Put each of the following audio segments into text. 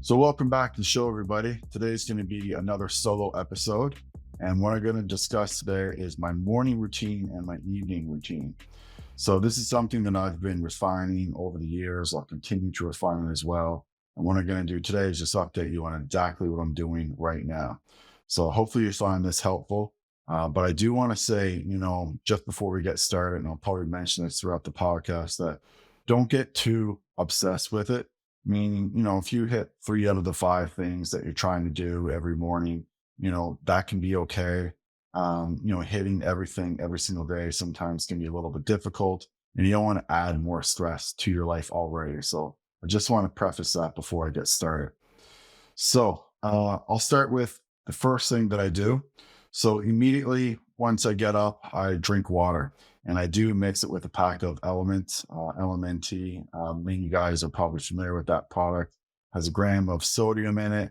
So welcome back to the show, everybody. Today's going to be another solo episode. And what I'm going to discuss today is my morning routine and my evening routine. So this is something that I've been refining over the years. I'll continue to refine it as well. And what I'm going to do today is just update you on exactly what I'm doing right now. So hopefully you find this helpful. But I do want to say, just before we get started, and I'll probably mention this throughout the podcast, that don't get too obsessed with it. Meaning, if you hit 3 out of the 5 things that you're trying to do every morning, that can be okay. Hitting everything every single day sometimes can be a little bit difficult, and you don't want to add more stress to your life already. So I just want to preface that before I get started. So I'll start with the first thing that I do. So immediately once I get up, I drink water, and I do mix it with a pack of LMNT. Many of you guys are probably familiar with that product. Has a gram of sodium in it,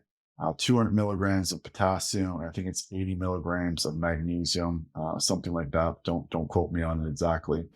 200 milligrams of potassium. I think it's 80 milligrams of magnesium, something like that. Don't quote me on it exactly.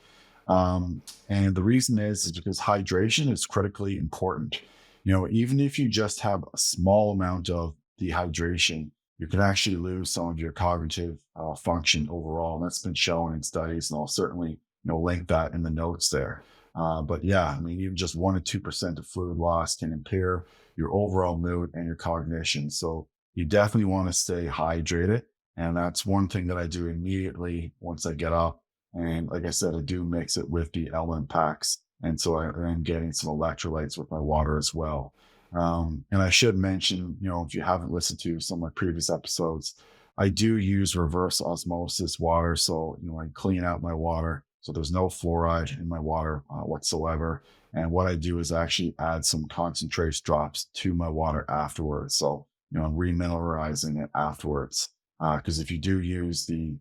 And the reason is because hydration is critically important. Even if you just have a small amount of dehydration, you can actually lose some of your cognitive function overall. And that's been shown in studies, and I'll certainly link that in the notes there. But yeah, even just 1 to 2% of fluid loss can impair your overall mood and your cognition. So you definitely want to stay hydrated. And that's one thing that I do immediately once I get up. And like I said, I do mix it with the element packs. And so I'm getting some electrolytes with my water as well. And I should mention, if you haven't listened to some of my previous episodes, I do use reverse osmosis water. So, I clean out my water. So there's no fluoride in my water whatsoever. And what I do is actually add some concentrate drops to my water afterwards. So, I'm remineralizing it afterwards. Because if you do use the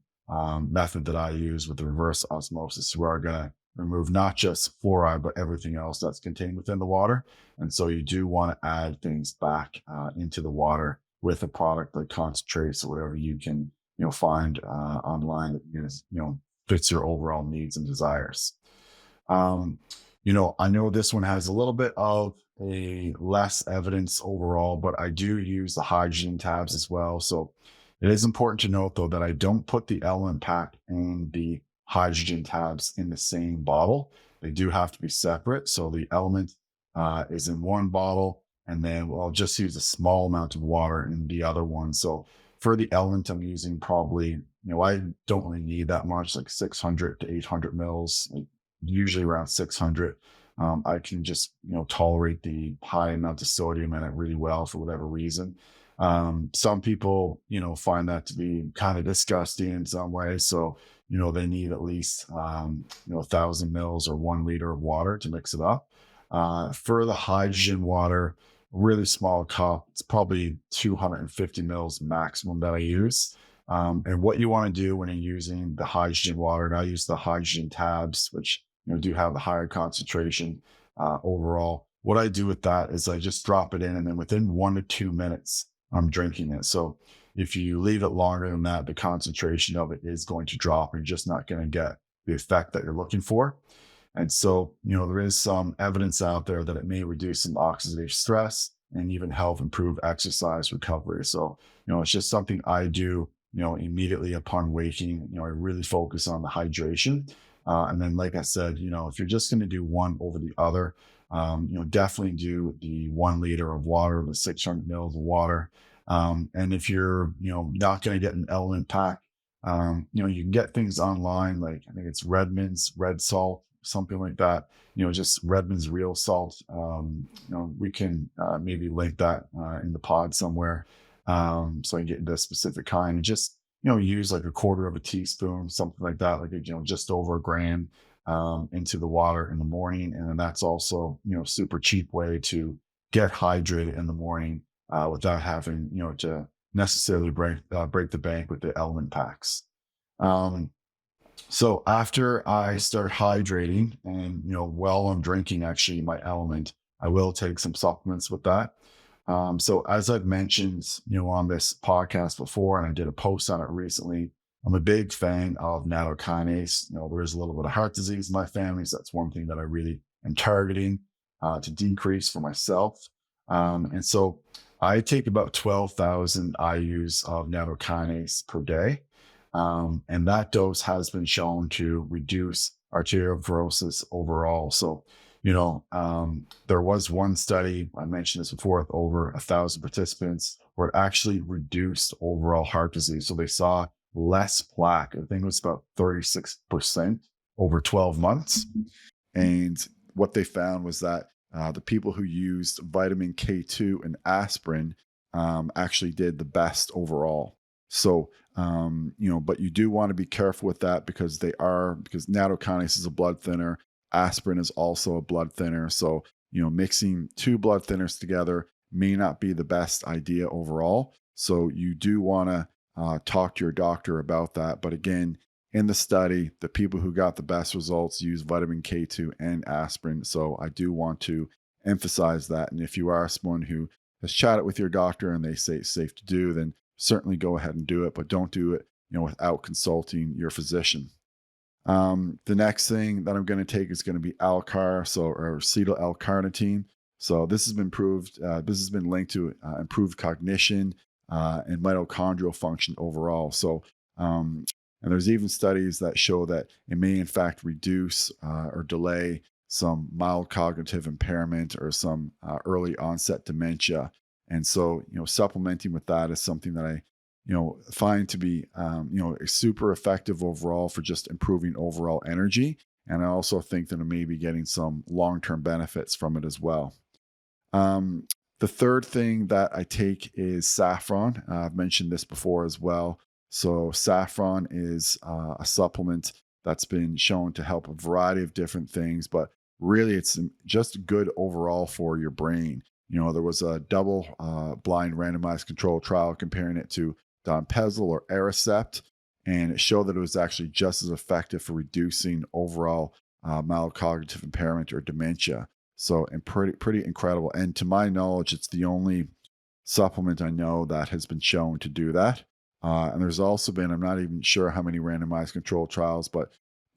method that I use with the reverse osmosis, we are going to remove not just fluoride, but everything else that's contained within the water. And so you do want to add things back into the water with a product like concentrates or whatever you can, find online that fits your overall needs and desires. I know this one has a little bit of a less evidence overall, but I do use the hydrogen tabs as well. So it is important to note, though, that I don't put the element pack and the hydrogen tabs in the same bottle. They do have to be separate. So the element is in one bottle, and then I'll just use a small amount of water in the other one. So for the element, I'm using probably, I don't really need that much, like 600 to 800 mils, like usually around 600. I can just, tolerate the high amount of sodium in it really well for whatever reason. Some people, find that to be kind of disgusting in some ways. So, they need at least, 1,000 mils or 1 liter of water to mix it up. For the hydrogen water, really small cup, it's probably 250 mils maximum that I use. And what you want to do when you're using the hydrogen water, and I use the hydrogen tabs, which, do have the higher concentration overall. What I do with that is I just drop it in, and then within 1 to 2 minutes, I'm drinking it. So if you leave it longer than that, the concentration of it is going to drop. You're just not going to get the effect that you're looking for. And so, there is some evidence out there that it may reduce some oxidative stress and even help improve exercise recovery. So, it's just something I do, immediately upon waking. I really focus on the hydration. And then, like I said, if you're just going to do one over the other, definitely do the 1 liter of water, the 600 mils of water. And if you're, not going to get an element pack, you can get things online. Like I think it's Redmond's Red Salt, something like that. Just Redmond's Real Salt. We can maybe link that in the pod somewhere, so I can get the specific kind and just use like 1/4 of a teaspoon, something like that, like just over a gram into the water in the morning. And then that's also super cheap way to get hydrated in the morning without having to necessarily break the bank with the element packs. So after I start hydrating and, while I'm drinking actually my element, I will take some supplements with that. So as I've mentioned, on this podcast before, and I did a post on it recently, I'm a big fan of nattokinase. There is a little bit of heart disease in my family, so that's one thing that I really am targeting to decrease for myself. And so I take about 12,000 IUs of nattokinase per day. And that dose has been shown to reduce arterial fibrosis overall. So, there was one study, I mentioned this before, with over 1,000 participants, where it actually reduced overall heart disease. So they saw less plaque. I think it was about 36% over 12 months. And what they found was that the people who used vitamin K2 and aspirin actually did the best overall. So, but you do want to be careful with that because because nattokinase is a blood thinner. Aspirin is also a blood thinner. So, mixing two blood thinners together may not be the best idea overall. So, you do want to talk to your doctor about that. But again, in the study, the people who got the best results use vitamin K2 and aspirin. So I do want to emphasize that. And if you are someone who has chatted with your doctor and they say it's safe to do, then certainly go ahead and do it, but don't do it, without consulting your physician. The next thing that I'm going to take is going to be Alcar, or acetyl L-carnitine. So this has been proved. This has been linked to improved cognition and mitochondrial function overall. So and there's even studies that show that it may, in fact, reduce or delay some mild cognitive impairment or some early onset dementia. And so, supplementing with that is something that I, find to be, super effective overall for just improving overall energy. And I also think that I may be getting some long-term benefits from it as well. Um, the third thing that I take is saffron. I've mentioned this before as well. So, saffron is a supplement that's been shown to help a variety of different things, but really it's just good overall for your brain. There was a double blind randomized control trial comparing it to Donepezil or Aricept, and it showed that it was actually just as effective for reducing overall mild cognitive impairment or dementia. So, and pretty incredible. And to my knowledge, it's the only supplement I know that has been shown to do that. And there's also been, I'm not even sure how many randomized control trials, but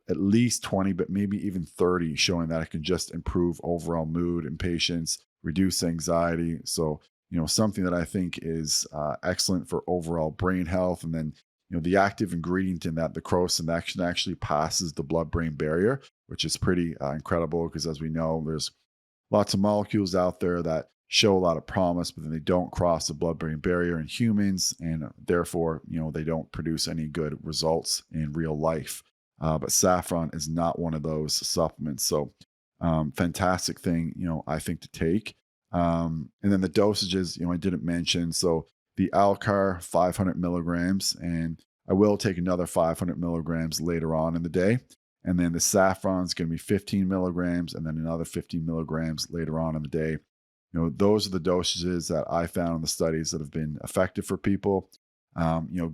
at least 20, but maybe even 30 showing that it can just improve overall mood in patients, reduce anxiety. So, something that I think is excellent for overall brain health. And then, the active ingredient in that, the crocin, actually passes the blood-brain barrier, which is pretty incredible because, as we know, there's lots of molecules out there that show a lot of promise, but then they don't cross the blood-brain barrier in humans, and therefore, they don't produce any good results in real life. But saffron is not one of those supplements. So, fantastic thing, I think to take. And then the dosages, I didn't mention. So the Alcar, 500 milligrams, and I will take another 500 milligrams later on in the day. And then the saffron is going to be 15 milligrams and then another 15 milligrams later on in the day. Those are the dosages that I found in the studies that have been effective for people.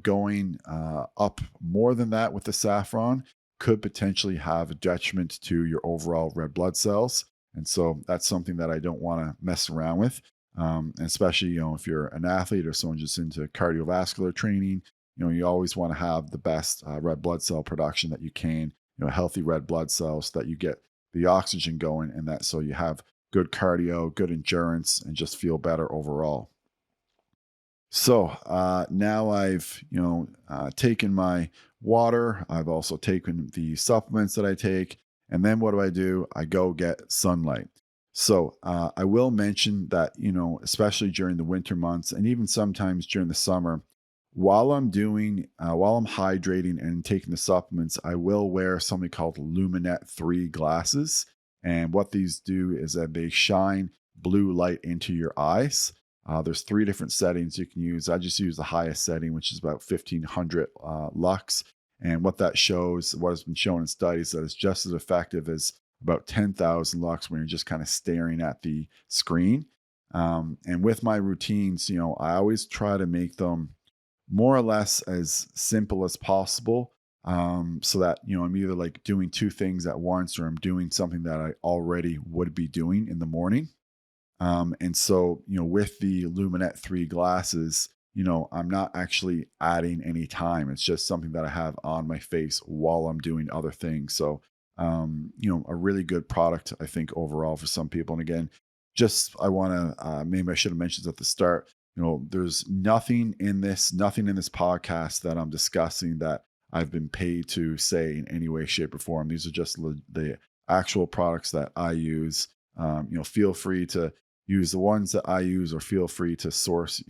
Going up more than that with the saffron could potentially have a detriment to your overall red blood cells. And so that's something that I don't want to mess around with. And especially, if you're an athlete or someone just into cardiovascular training, you always want to have the best red blood cell production that you can, healthy red blood cells so that you get the oxygen going and that so you have good cardio, good endurance, and just feel better overall. So now I've taken my water. I've also taken the supplements that I take, and then what do? I go get sunlight. So I will mention that especially during the winter months and even sometimes during the summer, while I'm hydrating and taking the supplements, I will wear something called Luminet 3 glasses. And what these do is that they shine blue light into your eyes. There's 3 different settings you can use. I just use the highest setting, which is about 1500 lux. And what that shows, what has been shown in studies, that it's just as effective as about 10,000 lux when you're just kind of staring at the screen. And with my routines, I always try to make them more or less as simple as possible, so that I'm either like doing 2 things at once or I'm doing something that I already would be doing in the morning. And so, with the Luminet 3 glasses, I'm not actually adding any time. It's just something that I have on my face while I'm doing other things. So, a really good product, I think, overall for some people. And again, just I want to maybe I should have mentioned at the start. There's nothing in this podcast that I'm discussing that I've been paid to say in any way, shape, or form. These are just the actual products that I use. Feel free to use the ones that I use, or feel free to source,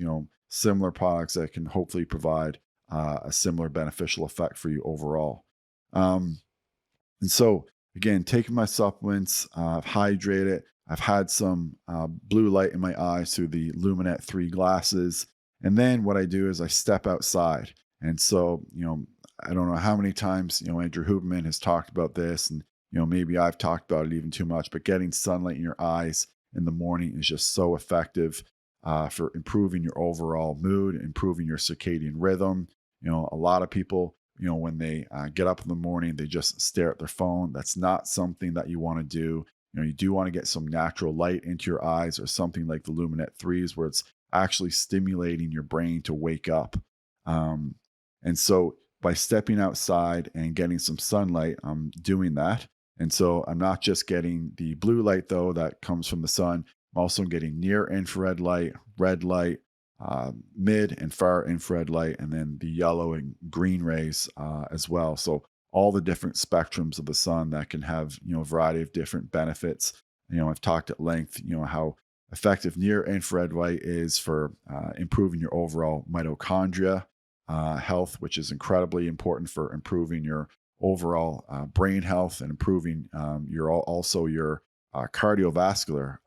similar products that can hopefully provide a similar beneficial effect for you overall. Um, and so, again, taking my supplements, I've hydrated. I've had some blue light in my eyes through the Luminet 3 glasses. And then what I do is I step outside. And so, I don't know how many times, Andrew Huberman has talked about this, and, maybe I've talked about it even too much, but getting sunlight in your eyes in the morning is just so effective for improving your overall mood, improving your circadian rhythm. A lot of people, when they get up in the morning, they just stare at their phone. That's not something that you want to do. You do want to get some natural light into your eyes, or something like the Luminet 3s, where it's actually stimulating your brain to wake up. And so by stepping outside and getting some sunlight, I'm doing that. And so I'm not just getting the blue light, though, that comes from the sun. I'm also getting near infrared light, red light, mid and far infrared light, and then the yellow and green rays as well. So all the different spectrums of the sun that can have, a variety of different benefits. I've talked at length, how effective near infrared light is for improving your overall mitochondria health, which is incredibly important for improving your overall brain health, and improving your cardiovascular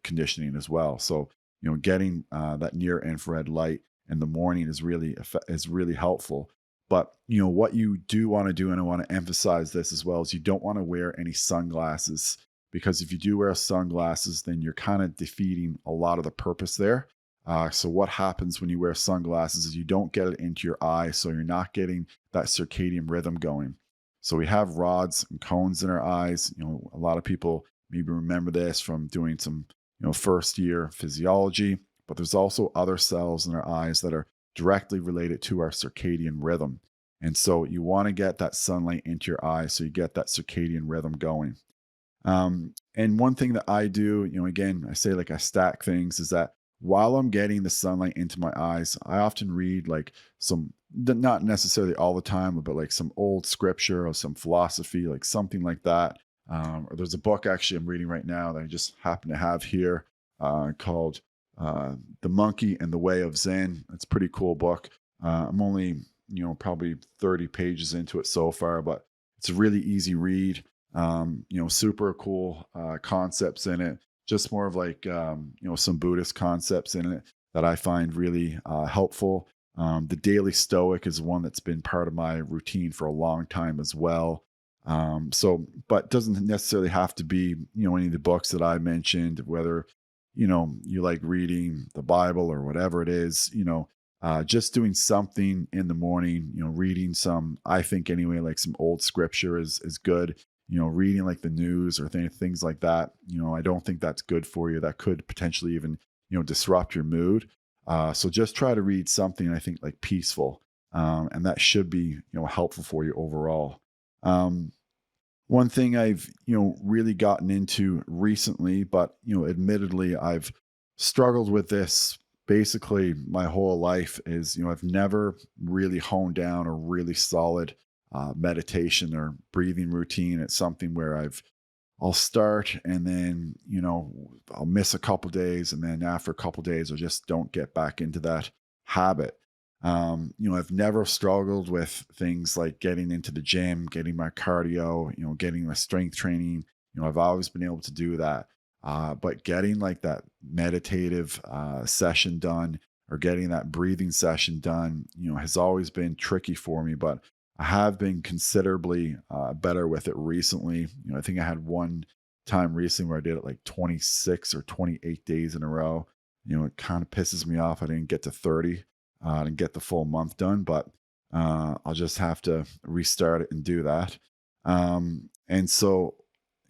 conditioning as well. So getting that near infrared light in the morning is really helpful. But what you do want to do, and I want to emphasize this as well, is you don't want to wear any sunglasses, because if you do wear sunglasses, then you're kind of defeating a lot of the purpose there. So what happens when you wear sunglasses is you don't get it into your eye, so you're not getting that circadian rhythm going. So we have rods and cones in our eyes. A lot of people maybe remember this from doing some first year physiology, but there's also other cells in our eyes that are directly related to our circadian rhythm. And so you want to get that sunlight into your eyes so you get that circadian rhythm going. And one thing that I do, again, I say like I stack things, is that while I'm getting the sunlight into my eyes, I often read like not necessarily all the time, but like some old scripture or some philosophy, like something like that. Or there's a book actually I'm reading right now that I just happen to have here called The Monkey and the Way of Zen. It's a pretty cool book. I'm only, probably 30 pages into it so far, but it's a really easy read. Super cool concepts in it. Just more of like, some Buddhist concepts in it that I find really helpful. The Daily Stoic is one that's been part of my routine for a long time as well. But doesn't necessarily have to be, any of the books that I mentioned, whether, you like reading the Bible or whatever it is, just doing something in the morning, reading some, I think anyway, like some old scripture is good. Reading like the news or things like that, I don't think that's good for you. That could potentially even, disrupt your mood. So just try to read something, I think, like peaceful. And that should be, helpful for you overall. One thing I've, really gotten into recently, but, admittedly, I've struggled with this basically my whole life, is, I've never really honed down a really solid meditation or breathing routine. It's something where I'll start, and then, I'll miss a couple days, and then after a couple days, I just don't get back into that habit. I've never struggled with things like getting into the gym, getting my cardio, getting my strength training. I've always been able to do that. But getting like that meditative session done, or getting that breathing session done, has always been tricky for me. But I have been considerably better with it recently. I think I had one time recently where I did it like 26 or 28 days in a row. It kind of pisses me off I didn't get to 30 and get the full month done, but I'll just have to restart it and do that. And so,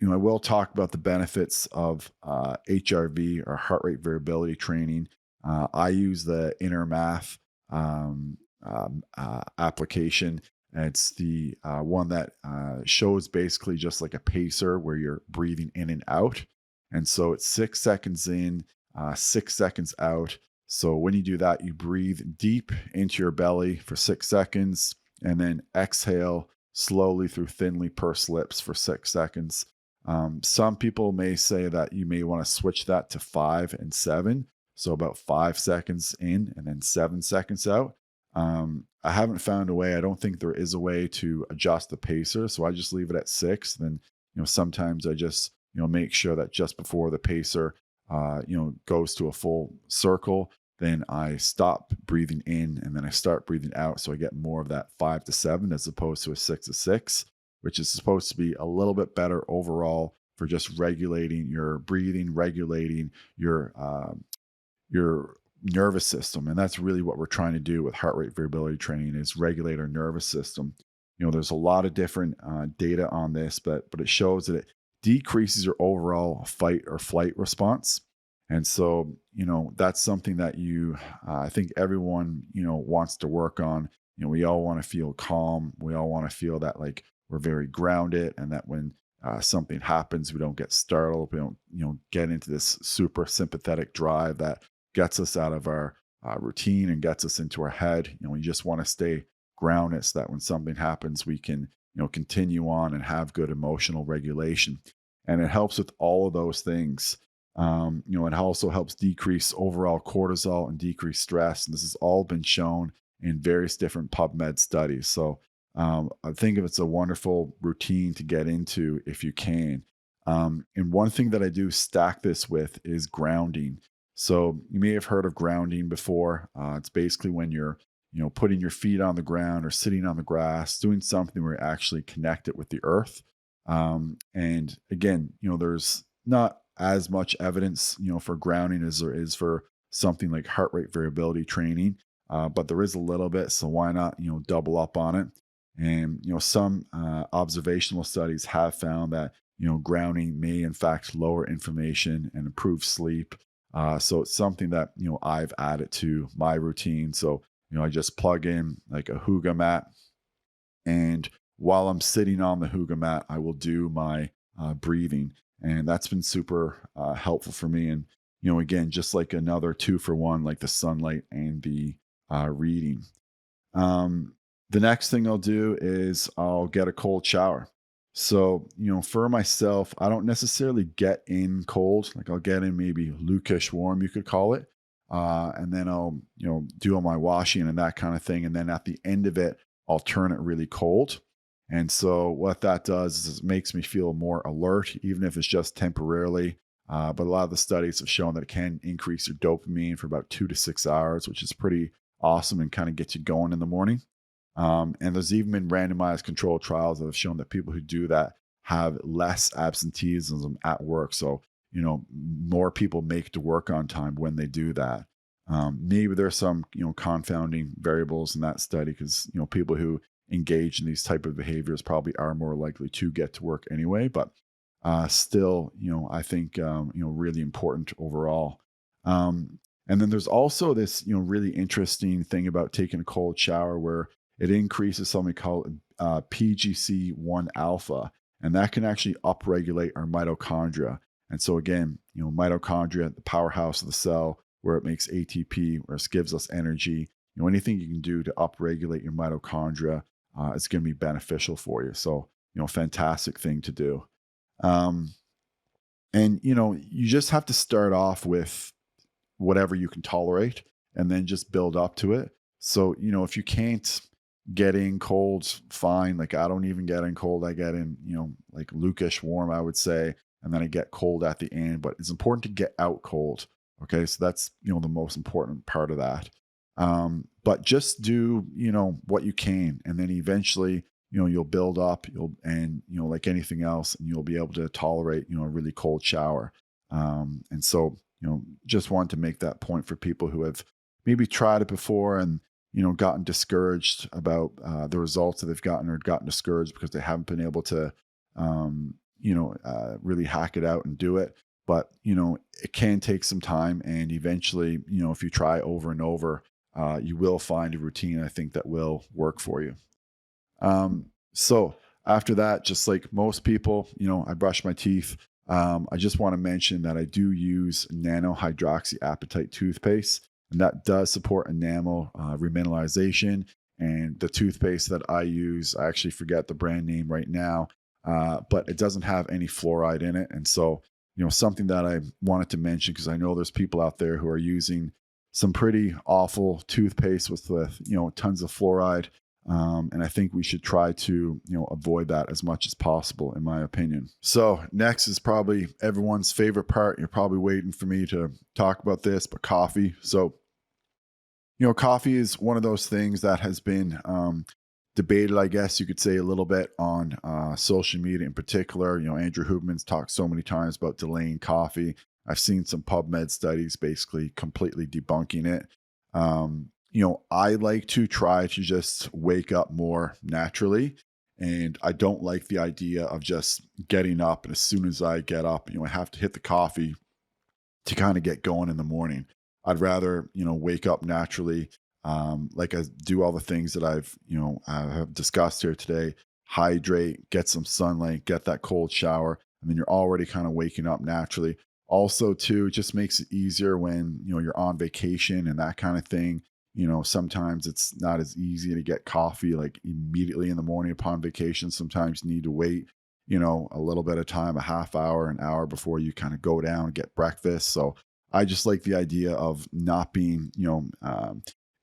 I will talk about the benefits of HRV, or heart rate variability training. I use the Inner Math application. And it's the one that shows basically just like a pacer where you're breathing in and out. And so it's 6 seconds in, 6 seconds out. So when you do that, you breathe deep into your belly for 6 seconds and then exhale slowly through thinly pursed lips for 6 seconds. Some people may say that you may want to switch that to 5 and 7. So about 5 seconds in and then 7 seconds out. I haven't found a way. I don't think there is a way to adjust the pacer. So I just leave it at 6. Then, sometimes I just, make sure that just before the pacer, goes to a full circle, then I stop breathing in and then I start breathing out. So I get more of that 5 to 7 as opposed to a 6 to 6, which is supposed to be a little bit better overall for just regulating your breathing, regulating your nervous system. And that's really what we're trying to do with heart rate variability training is regulate our nervous system. There's a lot of different data on this, but it shows that it decreases your overall fight or flight response. And so, that's something that I think everyone, wants to work on. We all want to feel calm. We all want to feel that like we're very grounded and that when something happens, we don't get startled. We don't, get into this super sympathetic drive that gets us out of our routine and gets us into our head. We just want to stay grounded so that when something happens, we can, continue on and have good emotional regulation. And it helps with all of those things. It also helps decrease overall cortisol and decrease stress. And this has all been shown in various different PubMed studies. So I think it's a wonderful routine to get into if you can. And one thing that I do stack this with is grounding. So you may have heard of grounding before. It's basically when you're, putting your feet on the ground or sitting on the grass, doing something where you actually connect it with the earth. And again, there's not as much evidence, for grounding as there is for something like heart rate variability training. But there is a little bit, so why not, double up on it? And some observational studies have found that grounding may in fact lower inflammation and improve sleep. So it's something that I've added to my routine. So I just plug in like a Huga mat, and while I'm sitting on the Huga mat, I will do my breathing, and that's been super helpful for me. And again, just like another 2 for 1, like the sunlight and the reading. The next thing I'll do is I'll get a cold shower. So, for myself, I don't necessarily get in cold. Like I'll get in maybe lukewarm warm, you could call it. And then I'll, do all my washing and that kind of thing. And then at the end of it, I'll turn it really cold. And so what that does is it makes me feel more alert, even if it's just temporarily. But a lot of the studies have shown that it can increase your dopamine for about 2 to 6 hours, which is pretty awesome and kind of gets you going in the morning. And there's even been randomized controlled trials that have shown that people who do that have less absenteeism at work. So, more people make it to work on time when they do that. Maybe there's some, confounding variables in that study because, people who engage in these type of behaviors probably are more likely to get to work anyway. But still, I think, really important overall. And then there's also this, really interesting thing about taking a cold shower where it increases something called PGC1 alpha, and that can actually upregulate our mitochondria. And so again, mitochondria, the powerhouse of the cell, where it makes ATP, where it gives us energy. Anything you can do to upregulate your mitochondria, it's going to be beneficial for you. So, fantastic thing to do. And you just have to start off with whatever you can tolerate and then just build up to it. So, if you can't get in cold, fine. Like I don't even get in cold. I get in, like lukewarm warm, I would say. And then I get cold at the end, but it's important to get out cold. Okay. So that's, the most important part of that. But just do, what you can. And then eventually, you'll build up, like anything else, and you'll be able to tolerate, a really cold shower. And so, just want to make that point for people who have maybe tried it before and, gotten discouraged about the results that they've gotten or gotten discouraged because they haven't been able to, really hack it out and do it. But, it can take some time. And eventually, if you try over and over, you will find a routine, I think, that will work for you. So after that, just like most people, I brush my teeth. I just want to mention that I do use nanohydroxyapatite toothpaste, and that does support enamel remineralization. And the toothpaste that I use, I actually forget the brand name right now, but it doesn't have any fluoride in it. And so, something that I wanted to mention, because I know there's people out there who are using some pretty awful toothpaste with tons of fluoride. And I think we should try to, avoid that as much as possible, in my opinion. So next is probably everyone's favorite part. You're probably waiting for me to talk about this, but coffee. So, coffee is one of those things that has been debated, I guess you could say, a little bit on social media in particular. Andrew Huberman's talked so many times about delaying coffee. I've seen some PubMed studies basically completely debunking it. I like to try to just wake up more naturally. And I don't like the idea of just getting up. And as soon as I get up, I have to hit the coffee to kind of get going in the morning. I'd rather, wake up naturally. Like I do all the things that I have discussed here today. Hydrate, get some sunlight, get that cold shower, and then you're already kind of waking up naturally. Also, too, it just makes it easier when, you're on vacation and that kind of thing. Sometimes it's not as easy to get coffee like immediately in the morning upon vacation. Sometimes you need to wait, a little bit of time, a half hour, an hour before you kind of go down and get breakfast. So I just like the idea of not being,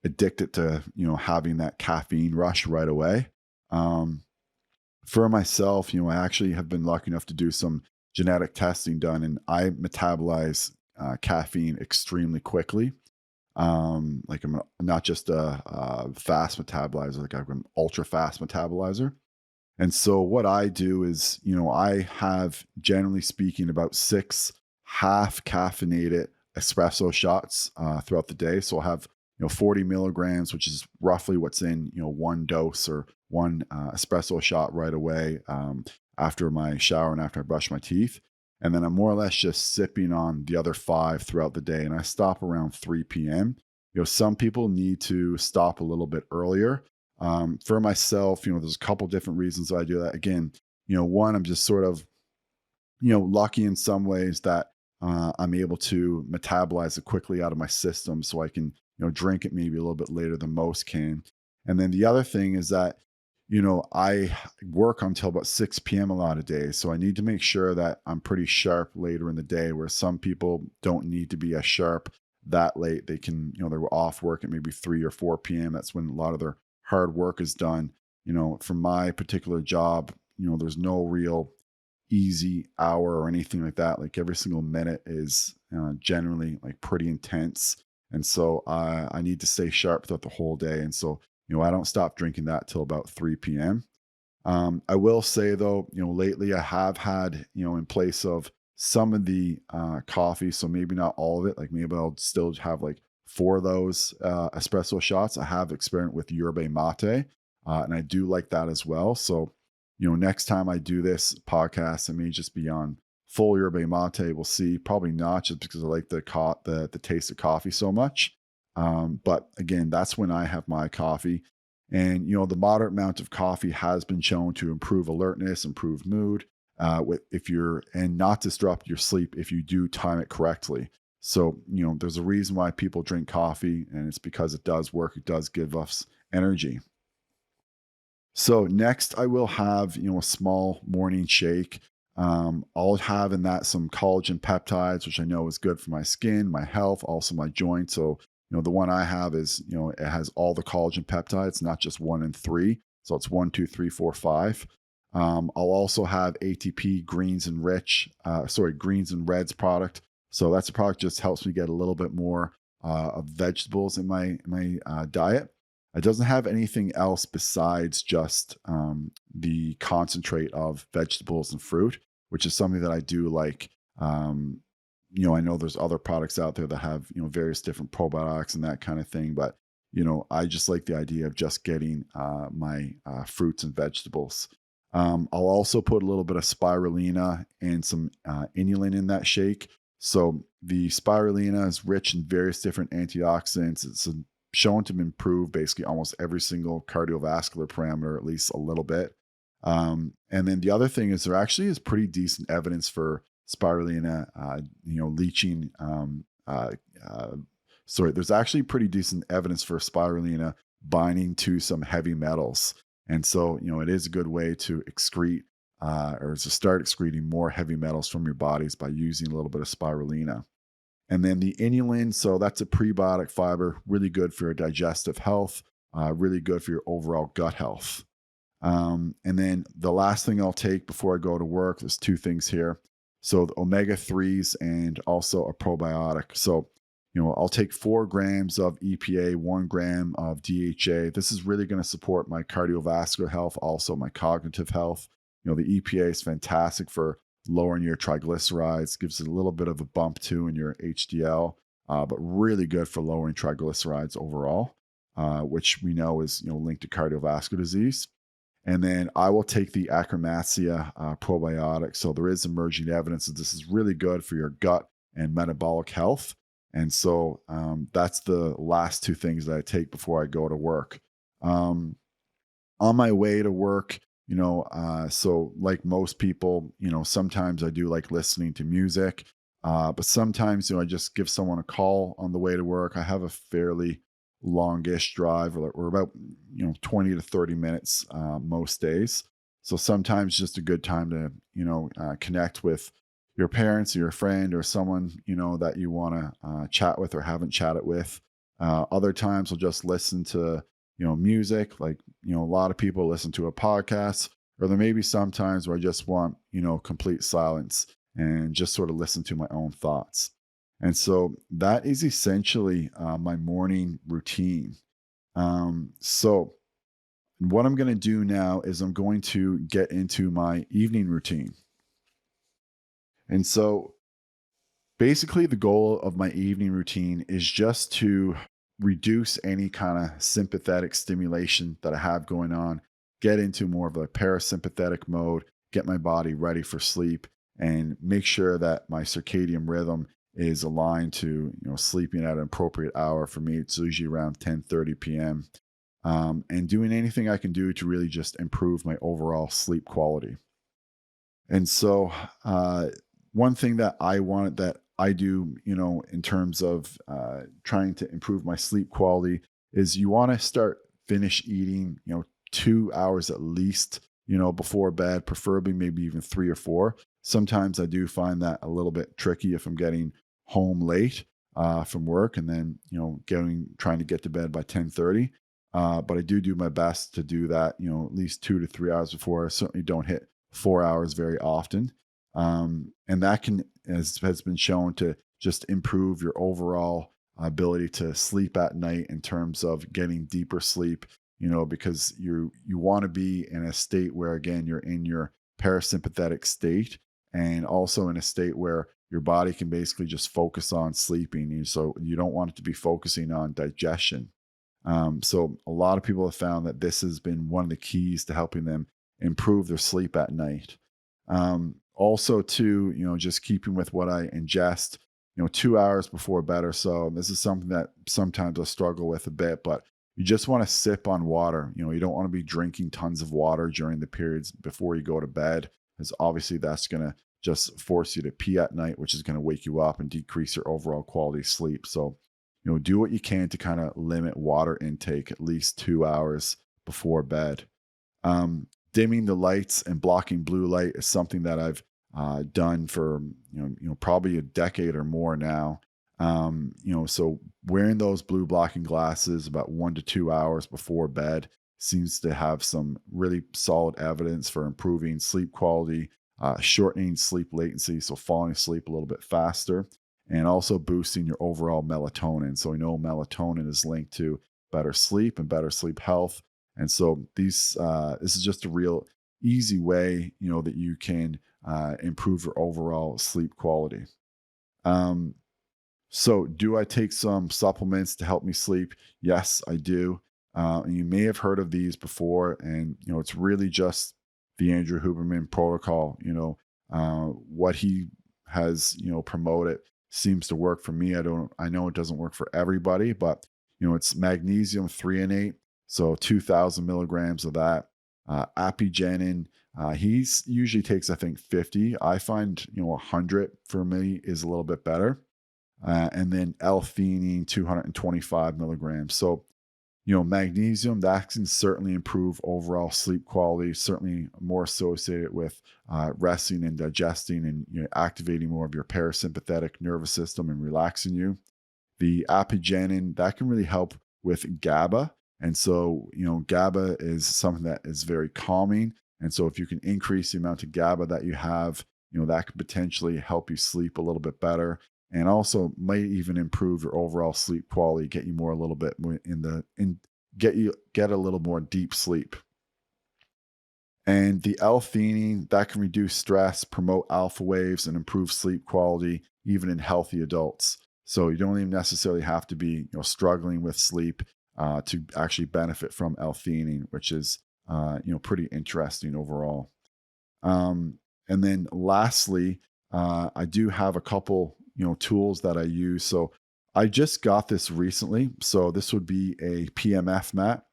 addicted to, having that caffeine rush right away. Um, for myself, I actually have been lucky enough to do some genetic testing done, and I metabolize caffeine extremely quickly. Like I'm not just a fast metabolizer, like I'm an ultra fast metabolizer. And so what I do is, I have, generally speaking, about 6 half caffeinated espresso shots throughout the day. So I'll have, 40 milligrams, which is roughly what's in, one dose or one espresso shot right away after my shower and after I brush my teeth. And then I'm more or less just sipping on the other 5 throughout the day. And I stop around 3 p.m. Some people need to stop a little bit earlier. For myself, there's a couple different reasons I do that. Again, one, I'm just sort of, lucky in some ways that I'm able to metabolize it quickly out of my system so I can, drink it maybe a little bit later than most can. And then the other thing is that, I work until about 6 p.m. a lot of days. So I need to make sure that I'm pretty sharp later in the day, where some people don't need to be as sharp that late. They can, they're off work at maybe 3 or 4 p.m. That's when a lot of their hard work is done. For my particular job, there's no real easy hour or anything like that. Like every single minute is generally like pretty intense. And so I need to stay sharp throughout the whole day. And so, I don't stop drinking that till about 3 p.m. I will say though, lately I have had, in place of some of the coffee, so maybe not all of it, like maybe I'll still have like 4 of those espresso shots. I have experimented with yerba mate, and I do like that as well. So, next time I do this podcast, I may just be on full yerba mate. We'll see. Probably not, just because I like the taste of coffee so much. But again, that's when I have my coffee. And, the moderate amount of coffee has been shown to improve alertness, improve mood, and not disrupt your sleep if you do time it correctly. So, there's a reason why people drink coffee, and it's because it does work. It does give us energy. So next I will have, a small morning shake. I'll have in that some collagen peptides, which I know is good for my skin, my health, also my joints. So, the one I have is, it has all the collagen peptides, not just 1 and 3. So it's 1, 2, 3, 4, 5. I'll also have ATP greens and reds product. So that's a product just helps me get a little bit more of vegetables in my diet. It doesn't have anything else besides just the concentrate of vegetables and fruit, which is something that I do like. I know there's other products out there that have, various different probiotics and that kind of thing, but, I just like the idea of just getting my fruits and vegetables. I'll also put a little bit of spirulina and some inulin in that shake. So the spirulina is rich in various different antioxidants. It's shown to improve basically almost every single cardiovascular parameter, at least a little bit. And then the other thing is there actually is pretty decent evidence for spirulina, leaching. Uh, Sorry, there's actually pretty decent evidence for spirulina binding to some heavy metals. And so, it is a good way to excrete or to start excreting more heavy metals from your bodies by using a little bit of spirulina. And then the inulin, so that's a prebiotic fiber, really good for your digestive health, really good for your overall gut health. And then the last thing I'll take before I go to work, there's two things here. So the omega 3s and also a probiotic. So, I'll take 4 grams of EPA, 1 gram of DHA. This is really going to support my cardiovascular health, also my cognitive health. The EPA is fantastic for lowering your triglycerides, gives it a little bit of a bump too in your HDL, but really good for lowering triglycerides overall, which we know is linked to cardiovascular disease. And then I will take the Akkermansia probiotic. So there is emerging evidence that this is really good for your gut and metabolic health. And so that's the last two things that I take before I go to work. On my way to work, so like most people, sometimes I do like listening to music, but sometimes, I just give someone a call on the way to work. I have a fairly longish drive, or about 20 to 30 minutes most days. So sometimes just a good time to connect with your parents or your friend or someone that you want to chat with or haven't chatted with. Other times we'll just listen to music, like a lot of people listen to a podcast, or there may be some times where I just want complete silence and just sort of listen to my own thoughts. And so that is essentially my morning routine. So what I'm going to do now is I'm going to get into my evening routine. And so basically the goal of my evening routine is just to reduce any kind of sympathetic stimulation that I have going on, get into more of a parasympathetic mode, get my body ready for sleep, and make sure that my circadian rhythm is aligned to sleeping at an appropriate hour. For me, it's usually around 10:30 p.m. And doing anything I can do to really just improve my overall sleep quality. And so one thing that I do, in terms of trying to improve my sleep quality is you want to finish eating, 2 hours at least, before bed, preferably maybe even 3 or 4. Sometimes I do find that a little bit tricky if I'm getting home late from work and then, trying to get to bed by 10:30. But I do my best to do that, at least 2 to 3 hours before. I certainly don't hit 4 hours very often. And that has been shown to just improve your overall ability to sleep at night in terms of getting deeper sleep, because you want to be in a state where, again, you're in your parasympathetic state, and also in a state where your body can basically just focus on sleeping. So you don't want it to be focusing on digestion. So a lot of people have found that this has been one of the keys to helping them improve their sleep at night. Also too, just keeping with what I ingest, 2 hours before bed or so. This is something that sometimes I struggle with a bit, but you just want to sip on water. You don't want to be drinking tons of water during the periods before you go to bed, because obviously that's going to just force you to pee at night, which is going to wake you up and decrease your overall quality of sleep. So, do what you can to kind of limit water intake at least 2 hours before bed. Dimming the lights and blocking blue light is something that I've done for probably a decade or more now. So wearing those blue blocking glasses about 1 to 2 hours before bed seems to have some really solid evidence for improving sleep quality, shortening sleep latency, so falling asleep a little bit faster, and also boosting your overall melatonin. So we know melatonin is linked to better sleep and better sleep health. And so this is just a real easy way, that you can improve your overall sleep quality. So do I take some supplements to help me sleep? Yes, I do. And you may have heard of these before, and it's really just the Andrew Huberman protocol. What he has promoted seems to work for me. I know it doesn't work for everybody, but it's magnesium threonate, so 2,000 milligrams of that, apigenin, He's usually takes, I think, 50. I find, 100 for me is a little bit better. And then L-theanine, 225 milligrams. So, magnesium, that can certainly improve overall sleep quality, certainly more associated with resting and digesting and activating more of your parasympathetic nervous system and relaxing you. The apigenin, that can really help with GABA. And so, GABA is something that is very calming. And so if you can increase the amount of GABA that you have, that could potentially help you sleep a little bit better and also might even improve your overall sleep quality, get you more a little bit more get a little more deep sleep. And the L-theanine, that can reduce stress, promote alpha waves, and improve sleep quality, even in healthy adults. So you don't even necessarily have to be, struggling with sleep to actually benefit from L-theanine, which is, pretty interesting overall. And then lastly, I do have a couple, tools that I use. So I just got this recently. So this would be a PMF mat.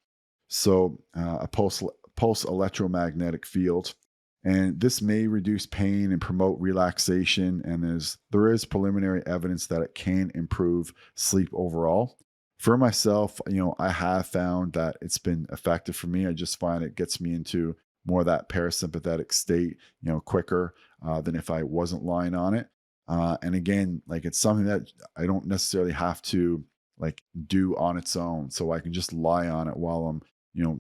So a pulse electromagnetic field. And this may reduce pain and promote relaxation. And there is preliminary evidence that it can improve sleep overall. For myself, I have found that it's been effective for me. I just find it gets me into more of that parasympathetic state, quicker than if I wasn't lying on it. And again, like it's something that I don't necessarily have to like do on its own. So I can just lie on it while I'm,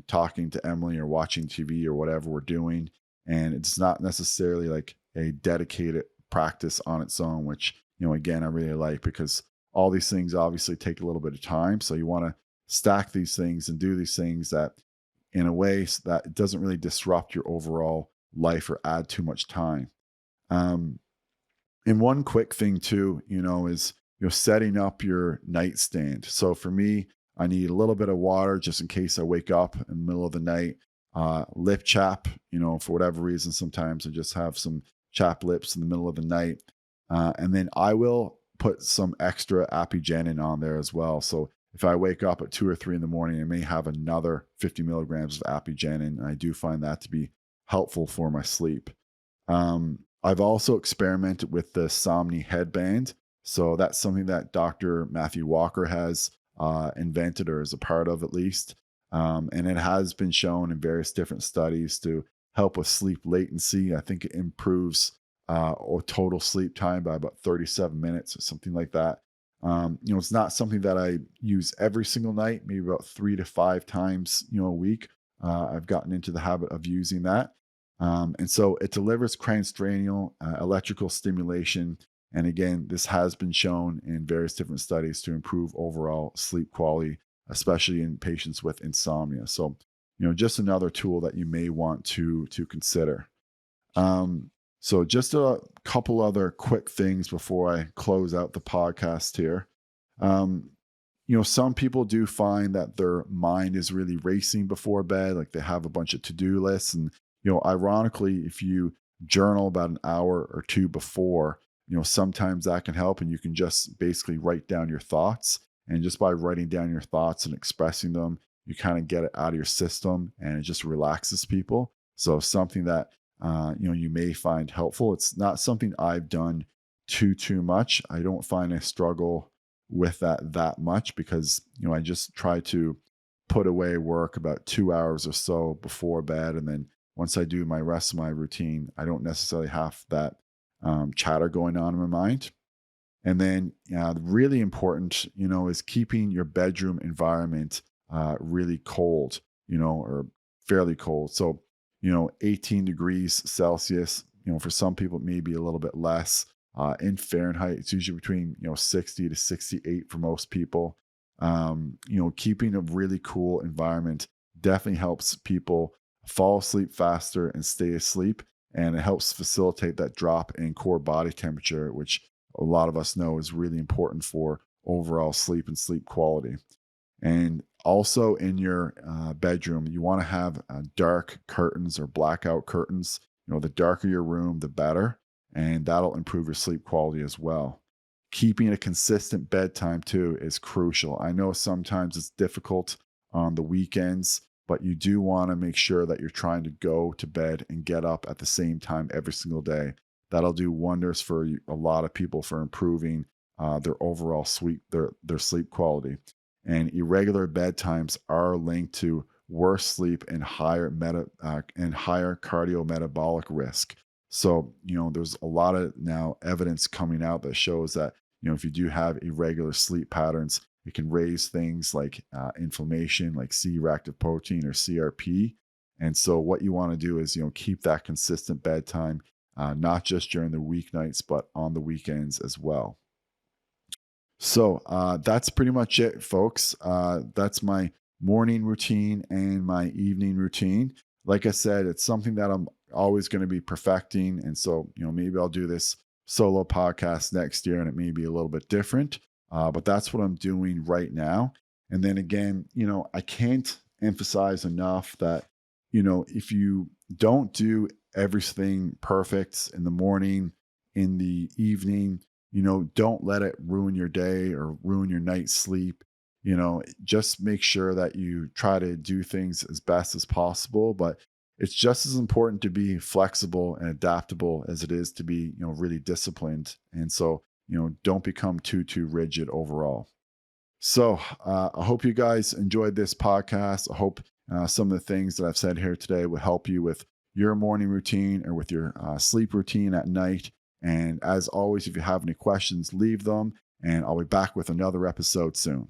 talking to Emily or watching TV or whatever we're doing. And it's not necessarily like a dedicated practice on its own, which, again, I really like because all these things obviously take a little bit of time. So you want to stack these things and do these things that in a way so that it doesn't really disrupt your overall life or add too much time. Um, and one quick thing too, is setting up your nightstand. So for me, I need a little bit of water just in case I wake up in the middle of the night. Lip chap, for whatever reason, sometimes I just have some chapped lips in the middle of the night. And then I will put some extra apigenin on there as well. So if I wake up at 2 or 3 in the morning, I may have another 50 milligrams of apigenin. And I do find that to be helpful for my sleep. I've also experimented with the Somni headband. So that's something that Dr. Matthew Walker has invented or is a part of at least. And it has been shown in various different studies to help with sleep latency. I think it improves or total sleep time by about 37 minutes or something like that. It's not something that I use every single night, maybe about 3 to 5 times, a week. I've gotten into the habit of using that. And so it delivers transcranial electrical stimulation. And again, this has been shown in various different studies to improve overall sleep quality, especially in patients with insomnia. So, just another tool that you may want to consider. So just a couple other quick things before I close out the podcast here. Some people do find that their mind is really racing before bed, like they have a bunch of to-do lists. And, ironically, if you journal about an hour or two before, sometimes that can help. And you can just basically write down your thoughts. And just by writing down your thoughts and expressing them, you kind of get it out of your system and it just relaxes people. So something that, you may find helpful. It's not something I've done too much. I don't find I struggle with that much because, I just try to put away work about 2 hours or so before bed. And then once I do my rest of my routine, I don't necessarily have that chatter going on in my mind. And then really important, is keeping your bedroom environment really cold, or fairly cold. So, 18 degrees Celsius, for some people, it may be a little bit less. In Fahrenheit, it's usually between, 60 to 68 for most people. Keeping a really cool environment definitely helps people fall asleep faster and stay asleep. And it helps facilitate that drop in core body temperature, which a lot of us know is really important for overall sleep and sleep quality. And also in your bedroom, you want to have dark curtains or blackout curtains. The darker your room, the better. And that'll improve your sleep quality as well. Keeping a consistent bedtime too is crucial. I know sometimes it's difficult on the weekends, but you do want to make sure that you're trying to go to bed and get up at the same time every single day. That'll do wonders for a lot of people for improving their overall sleep, their sleep quality. And irregular bedtimes are linked to worse sleep and higher cardiometabolic risk. So, there's a lot of now evidence coming out that shows that, if you do have irregular sleep patterns, it can raise things like inflammation, like C-reactive protein or CRP. And so, what you want to do is, keep that consistent bedtime, not just during the weeknights, but on the weekends as well. So that's pretty much it, folks. That's my morning routine and my evening routine. Like I said, it's something that I'm always going to be perfecting. And so, maybe I'll do this solo podcast next year and it may be a little bit different. But that's what I'm doing right now. And then again, I can't emphasize enough that, if you don't do everything perfect in the morning, in the evening, don't let it ruin your day or ruin your night's sleep. Just make sure that you try to do things as best as possible. But it's just as important to be flexible and adaptable as it is to be, really disciplined. And so, don't become too rigid overall. So I hope you guys enjoyed this podcast. I hope some of the things that I've said here today will help you with your morning routine or with your sleep routine at night. And as always, if you have any questions, leave them, and I'll be back with another episode soon.